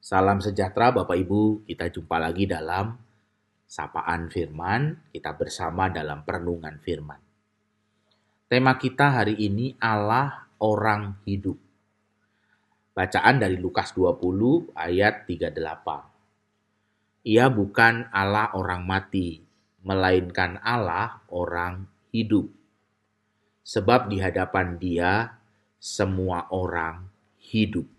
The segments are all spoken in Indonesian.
Salam sejahtera Bapak Ibu, kita jumpa lagi dalam Sapaan Firman, kita bersama dalam Perenungan Firman. Tema kita hari ini Allah Orang Hidup. Bacaan dari Lukas 20 ayat 38. Ia bukan Allah orang mati, melainkan Allah orang hidup. Sebab di hadapan Dia semua orang hidup.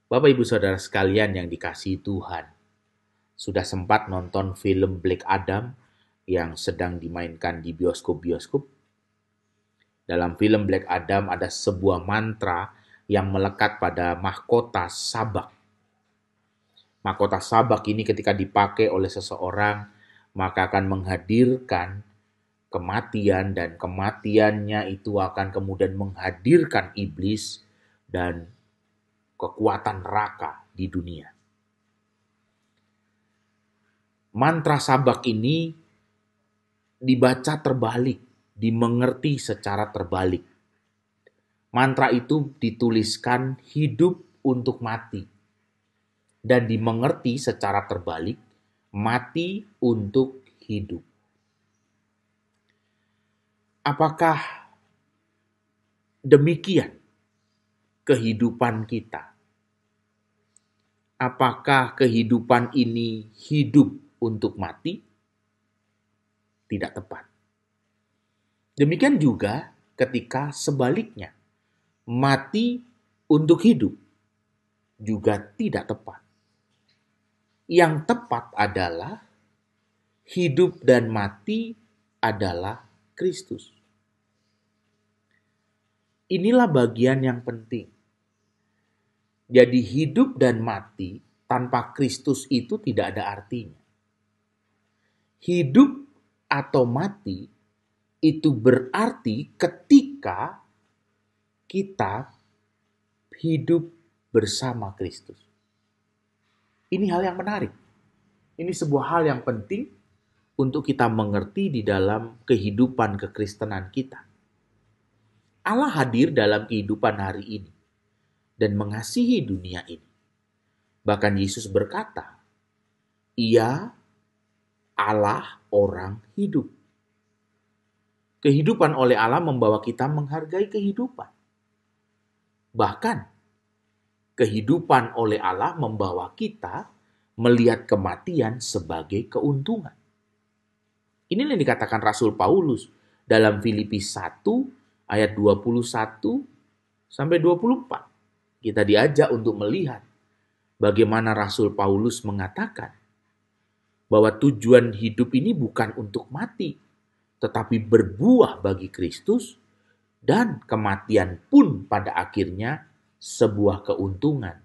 Bapak Ibu Saudara sekalian yang dikasihi Tuhan, sudah sempat nonton film Black Adam yang sedang dimainkan di bioskop-bioskop? Dalam film Black Adam ada sebuah mantra yang melekat pada mahkota sabak. Mahkota sabak ini ketika dipakai oleh seseorang, maka akan menghadirkan kematian, dan kematiannya itu akan kemudian menghadirkan iblis dan kekuatan neraka di dunia. Mantra sabak ini dibaca terbalik, dimengerti secara terbalik. Mantra itu dituliskan hidup untuk mati, dan dimengerti secara terbalik, mati untuk hidup. Apakah demikian kehidupan kita? Apakah kehidupan ini hidup untuk mati? Tidak tepat. Demikian juga ketika sebaliknya, mati untuk hidup juga tidak tepat. Yang tepat adalah hidup dan mati adalah Kristus. Inilah bagian yang penting. Jadi hidup dan mati tanpa Kristus itu tidak ada artinya. Hidup atau mati itu berarti ketika kita hidup bersama Kristus. Ini hal yang menarik. Ini sebuah hal yang penting untuk kita mengerti di dalam kehidupan kekristenan kita. Allah hadir dalam kehidupan hari ini dan mengasihi dunia ini. Bahkan Yesus berkata, Ia Allah orang hidup. Kehidupan oleh Allah membawa kita menghargai kehidupan. Bahkan, kehidupan oleh Allah membawa kita melihat kematian sebagai keuntungan. Inilah yang dikatakan Rasul Paulus dalam Filipi 1 ayat 21 sampai 24. Kita diajak untuk melihat bagaimana Rasul Paulus mengatakan bahwa tujuan hidup ini bukan untuk mati, tetapi berbuah bagi Kristus, dan kematian pun pada akhirnya sebuah keuntungan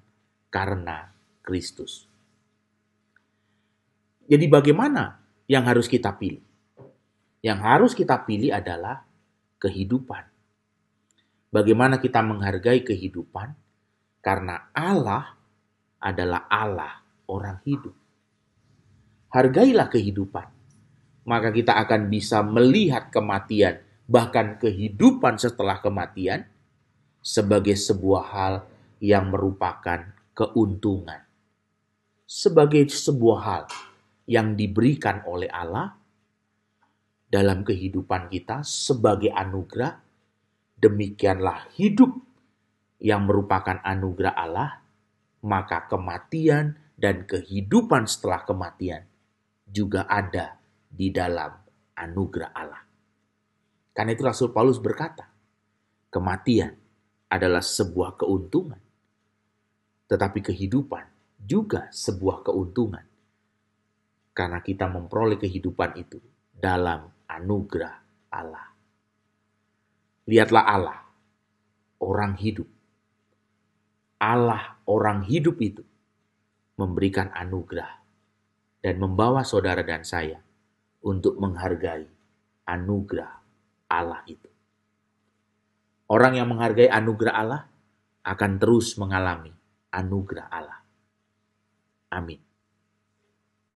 karena Kristus. Jadi bagaimana yang harus kita pilih? Yang harus kita pilih adalah kehidupan. Bagaimana kita menghargai kehidupan? Karena Allah adalah Allah orang hidup. Hargailah kehidupan, maka kita akan bisa melihat kematian, bahkan kehidupan setelah kematian, sebagai sebuah hal yang merupakan keuntungan. Sebagai sebuah hal yang diberikan oleh Allah dalam kehidupan kita sebagai anugerah. Demikianlah hidup yang merupakan anugerah Allah, maka kematian dan kehidupan setelah kematian juga ada di dalam anugerah Allah. Karena itu Rasul Paulus berkata, kematian adalah sebuah keuntungan, tetapi kehidupan juga sebuah keuntungan. Karena kita memperoleh kehidupan itu dalam anugerah Allah. Lihatlah Allah, orang hidup. Allah orang hidup itu memberikan anugerah dan membawa saudara dan saya untuk menghargai anugerah Allah itu. Orang yang menghargai anugerah Allah akan terus mengalami anugerah Allah. Amin.